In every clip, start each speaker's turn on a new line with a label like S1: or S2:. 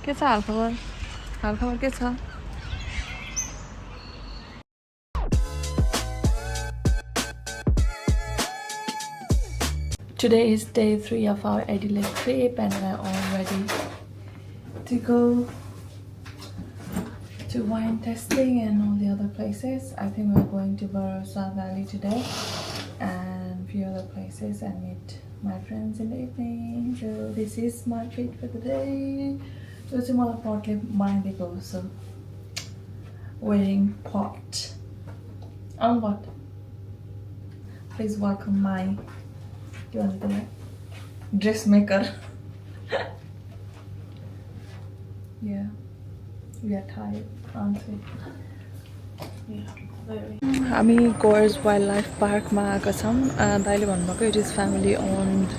S1: के छ हालखबर? हालखबर के छ? Today is day 3 of our Adelaide trip and we're all ready to go to wine testing and all the other places. I think we're going to Barossa Valley today and few other places and meet my friends in the evening. So this is my treat for the day. So it's more partly बनाइदिएको हो so wedding pot. On what? Please welcome my dressmaker. Yeah, we are tired, aren't we? Yeah, हामी Coors Wildlife Park मा आएका छौं. दाइले भन्नुभएको it is family owned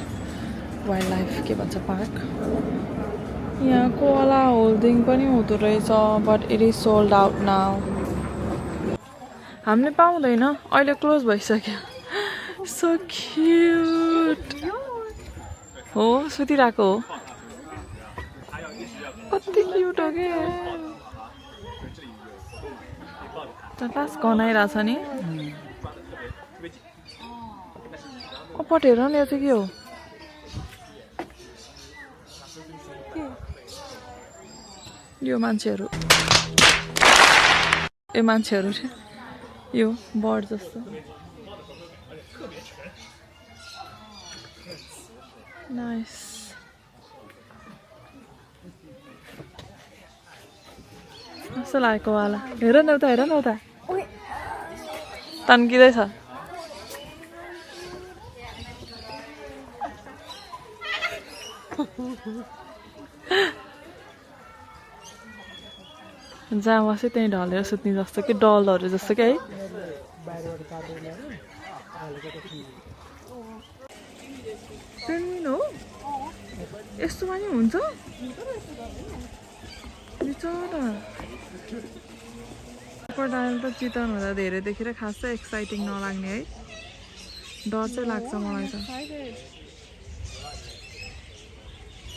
S1: wildlife के भन्छ park. यहाँ कोअला होल्डिङ पनि हुँदो रहेछ but it is sold out now. हामीले पाउँदैन अहिले क्लोज भइसक्यो. So cute. हो सुतिरहेको हो. कति क्यूट हो के. क्लास गनाइरहेछ नि. कपट हेर न यो चाहिँ के हो. यो मान्छेहरु. ए मान्छेहरु यो बर्ड जस्तो. Nice. कस्तो लागेको वाला. हेर न उता. तन्किँदै छ. जहाँ बस्यो त्यही ढलेर सुत्ने जस्तो कि डलहरु जस्तो कि है. पेन्गुइन हो? यस्तोमा नि हुन्छ? बिचरा. क्रोकोडाइल त चितवन हुँदा धेरै देखेर खासै एक्साइटिङ नलाग्ने है. डर चाहिँ लाग्छ मलाई त.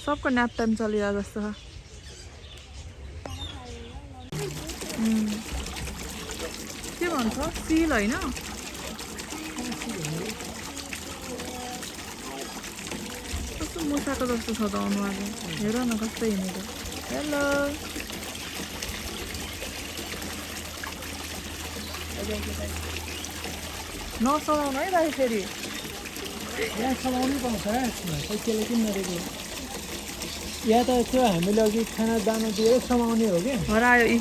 S1: सबको न्याप टाइम चलिरहेको जस्तो छ. के भन्छ? सिल हैन? कस्तो मुसाको जस्तो छ त अनुहार. हेर न कस्तो हिँडेको. हेलो. नसलाउनु है दाइ फेरि.
S2: यहाँ चलाउनु पाउँछ पैसाले किन नदिएको. यहाँ त त्यो हामीले अघि खाना दाना दिएर समाउने हो कि.
S1: हरायो इ.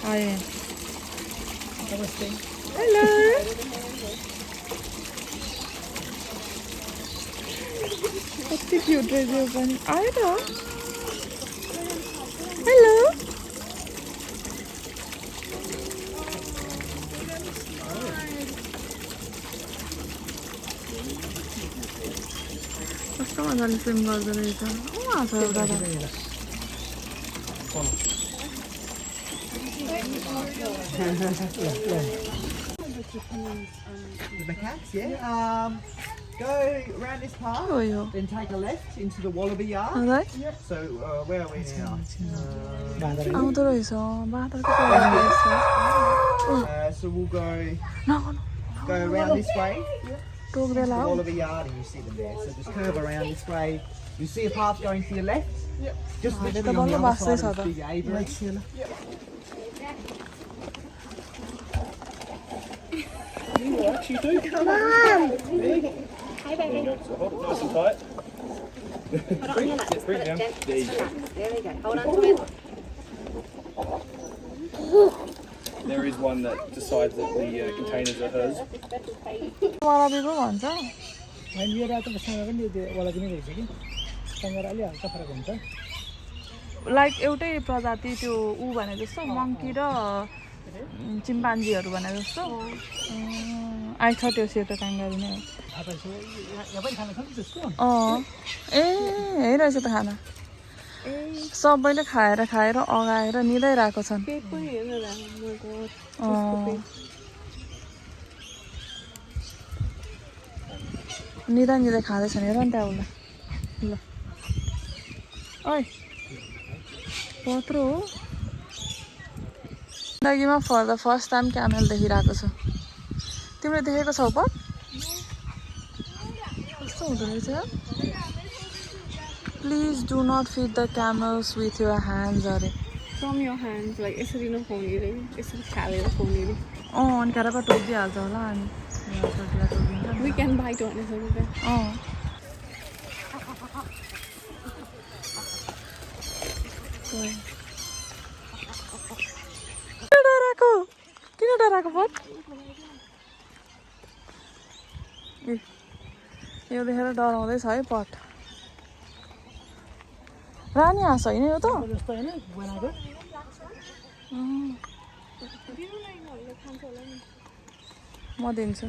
S1: आए.
S2: नमस्ते.
S1: हेलो. कति क्यूट रहेछ यो पनि. आयो त. हेलो. कस्तो मजाले स्विम गर्दो रहेछ. हाँस एउटा त.
S3: The cats, yeah. Go around this path, then take a left into the wallaby yard.
S1: Yep.
S3: So where are we now?
S1: आउँदो रहेछ. बादलको कलर रहेछ.
S3: So we'll go
S1: No.
S3: around this way.
S1: टोक्दै
S3: The
S1: लाऊ.
S3: wallaby yard, and you see them there. So just curve around this way. You see a path going to your left. Just literally on the other side of this big aviary.
S2: You do.
S4: Come on. Hey, baby.
S2: So hold it nice and tight.
S4: Hold on your legs.
S2: Bring it down. There you go.
S4: There we go. Hold on to it.
S2: There is one that decides that the containers are hers.
S1: वालाबी पो भन्छ.
S2: अनि यो रातो बस्नमा पनि त्यो वाला पनि रहेछ कि. सँगै अलि हल्का फरक हुन्छ.
S1: लाइक एउटै प्रजाति त्यो उ भने जस्तो मंकी र चिम्पान्जीहरु भने जस्तो. आई थट यो सेतो काङ्गारू नै हो.
S2: थाहा पाइसो यहाँ पनि खाना खान्छ त्यसको.
S1: ए हेरिरहेछ त खाना. सबैले खाएर अगाएर निदाइरहेको छन्. निदाइ खाँदैछन्. हेर नि त्यहाँ उसलाई. ल ओइ पत्रो हो जिन्दगीमा for the first time camel देखिरहेको छु तिमीले देखेको छौ पट कस्तो हुँदो रहेछ please do not feed the camels with your hands अरे
S5: From your hands, like यसरी नखुवाउने रे यसरी खालेर खुवाउने रे
S1: अनि क्यारापा टोकिदिइहाल्छ होला अनि टोकिदिन्छ
S5: We can bite on it okay
S1: किन डराएको पट यो देखेर डराउँदैछ है पट रानी हाँस होइन यो त
S2: जस्तो हैन बनाएको
S1: म दिन्छु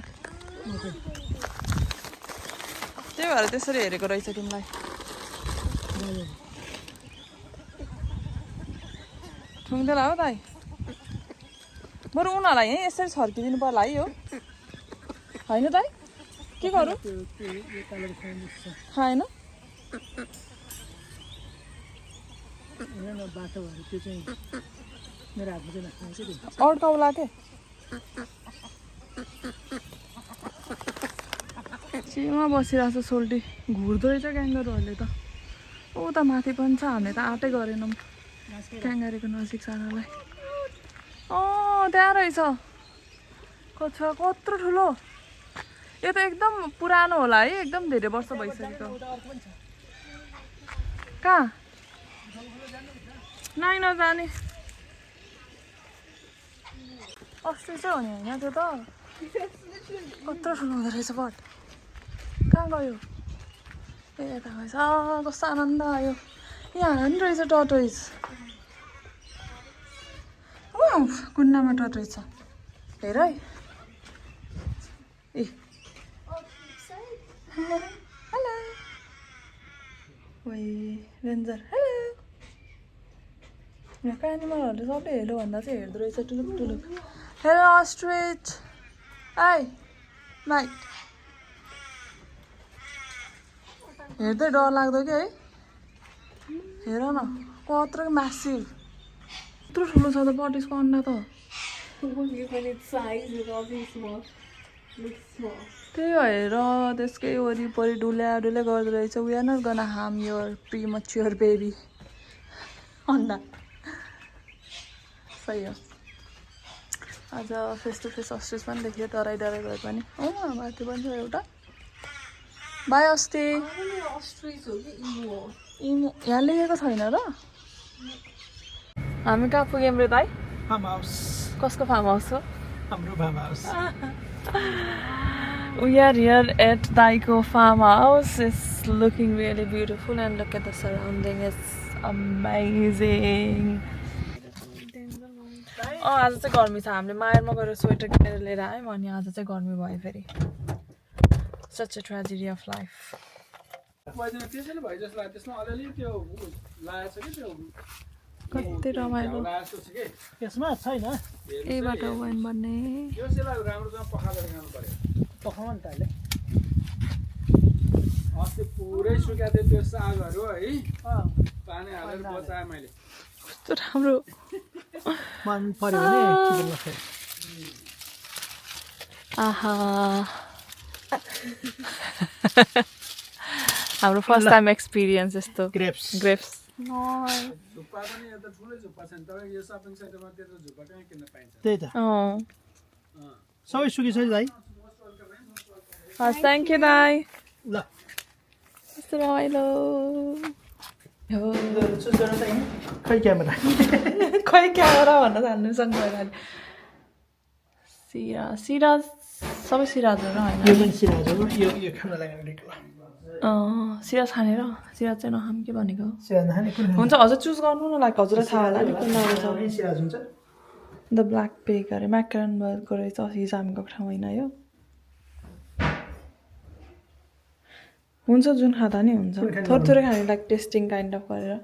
S1: त्यही भएर त्यसरी हेरेको रहेछ तिमीलाई ठुङ्दैन हो दाइ बरु उनीहरूलाई यहीँ यसरी छर्किदिनु पर्ला है यो होइन दाइ के गरौँ खाएन
S2: बाटो भएर त्यो चाहिँ मेरो हातमा चाहिँ नखान्छ कि
S1: अड्काउला के चिमा बसिरहेको छ सोल्टी घुर्दो रहेछ क्याङ्गरहरूले त त माथि पनि छ हामीले त आँटै गरेनौँ क्याङ्गारीको नजिक जानलाई त्यहाँ रहेछ कत्रो ठुलो यो त एकदम पुरानो होला है एकदम धेरै वर्ष भइसकेको कहाँ नाइ नजाने अस्ति चाहिँ हो नि होइन त्यो त कत्रो ठुलो हुँदो रहेछ बट कहाँ गयो ए यता गएछ कस्तो आनन्द आयो यहाँ नि रहेछ टर्टोइज कुन्नामा टर्टोइज छ हेर है ए हेलो ओइ रेन्जर हेलो यहाँको एनिमलहरूले सबले हेलो भन्दा चाहिँ हेर्दो रहेछ टुलुक टुलुक हेलो अस्ट्रिच आई नाइट हेर्दै डर लाग्दो कि है हेर न कत्रो म्यासिभ कत्रो ठुलो छ त पटिसको अन्डा त
S5: Given its size because it's small looks small
S1: त्यही भएर त्यसकै वरिपरि डुल्या गर्दो रहेछ वी आर नट गना हार्म योर प्रिमच्योर बेबी अन्डा सही हो आज फेस टु फेस अस्ट्रिच पनि देखियो डराइ भए पनि माथि पनि छ एउटा बाई अस्ति
S5: ostrich हो कि emu हो
S1: इमो यहाँ लेखेको छैन र हामी कहाँ पुग्यौँ रे दाइ
S2: फार्म हाउस
S1: कसको फार्म हाउस हो
S2: हाम्रो farm house
S1: We are here at Daiko farmhouse. It's looking really beautiful and look at the surrounding. It's amazing. आज चाहिँ गर्मी छ हामीले मायरमा गएर स्वेटर किनेर लिएर आयौँ अनि आज चाहिँ गर्मी भयो फेरि Such a tragedy of life.
S2: त्यसैले भयो जस्तो लाग्छ त्यसमा अलिअलि त्यो लागेछ कि त्यो
S1: कति रमाइलो
S2: त्यसमा छैन
S1: यहीबाट वाइन बन्ने
S2: यो सेला राम्रोसँग पखालेर खानु पर्यो पखाउनु नि त अहिले अस्ति पुरै सुका थियो त्यो सागहरू है पानी हालेर बचाएँ मैले
S1: कस्तो राम्रो
S2: मन पर्यो भने चिकन नखाए
S1: आहा हाम्रो फर्स्ट टाइम एक्सपिरियन्स यस्तो
S2: ग्रेप्स
S3: झुप्पा पनि एउटा ठुलै झुप्पा छ नि तपाईँ यो सपिङ सेन्टरमा त्यत्रो झुप्पा कहाँ किन्न पाइन्छ
S2: त्यही त सबै सुकिसक्यो दाइ
S1: हस् थ्याङ्क यू दाइ
S2: ल
S1: कस्तो रमाइलो
S2: खै क्यामेरा
S1: खै क्यामेरा भन्न थाल्नुसँग गएर सिराज सबै सिराजहरू होइन
S2: यो पनि सिराजहरू यो खाना लाग्ने
S1: सिराज खानेर सिराज चाहिँ नखाम के भनेको
S2: सिराज नखाने कुन
S1: हुन्छ हजुर चुज गर्नु न लाइक हजुरलाई थाहा होला नि कुन लाग्छ
S2: सिराज हुन्छ
S1: द ब्ल्याक पेक अरे म्याकरनबर्गको रहेछ हिजो हामी गएको ठाउँ होइन यो हुन्छ जुन खाँदा नि हुन्छ थोरै थोरै खाने लाइक टेस्टिङ काइन्ड अफ गरेर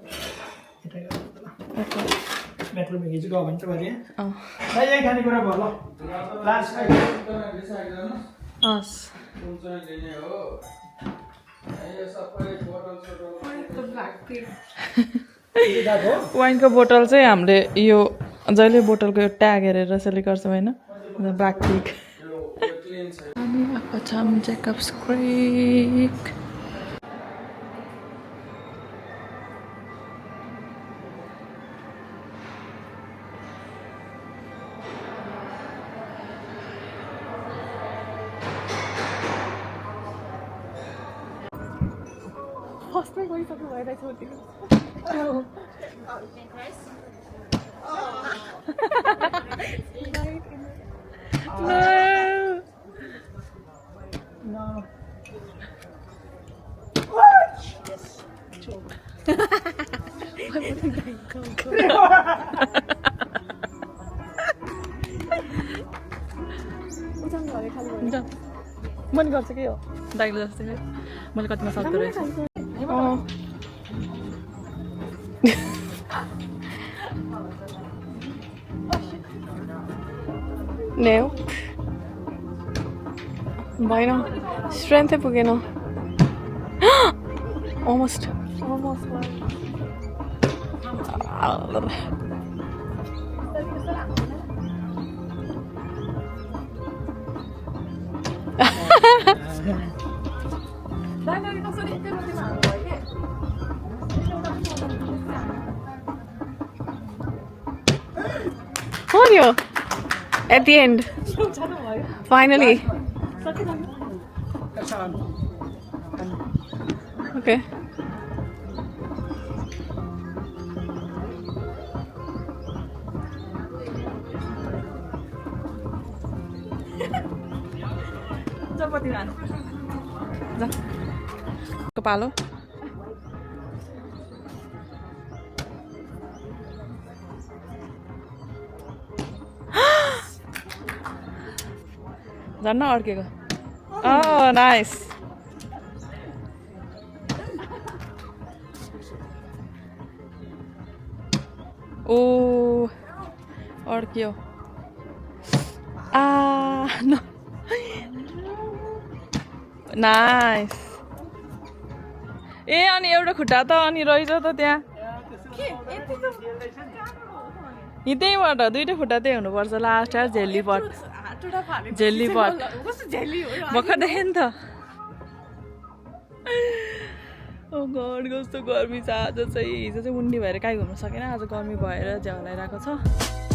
S2: मेट्रो मेगी चाहिँ गयो भने त भयो दाइ यही खानेकुरा भयो ल लास्ट
S1: हस् वाइनको बोतल चाहिँ हामीले यो जहिले बोतलको यो ट्याग हेरेर सेलेक्ट गर्छौँ होइन ब्याक टिक हामी आएको छौँ जेकब्स क्रिक
S5: फर्स्टमै गइसक्नु भइरहेछ
S2: No.
S1: मैले गर्छु के हो दाइले जस्तो कि मैले कतिमा सक्दो रहेछ भएन स्ट्रेन्थै पुगेन almost Oh, at the end. Finally. Okay. Kepala. झन् अड्केको Oh, nice. Oh, अड्क्यो no. Nice. ए अनि एउटा खुट्टा त अनि रहेछ त त्यहाँ यतैबाट दुईटा खुट्टा त्यही हुनुपर्छ लास्ट झेल्ली पट भर्खर देखेँ नि त ओ गड कस्तो गर्मी छ आज चाहिँ हिजो चाहिँ उन्नी भएर कहीँ घुम्न सकेन आज गर्मी भएर झ्याउ लगाइरहेको छ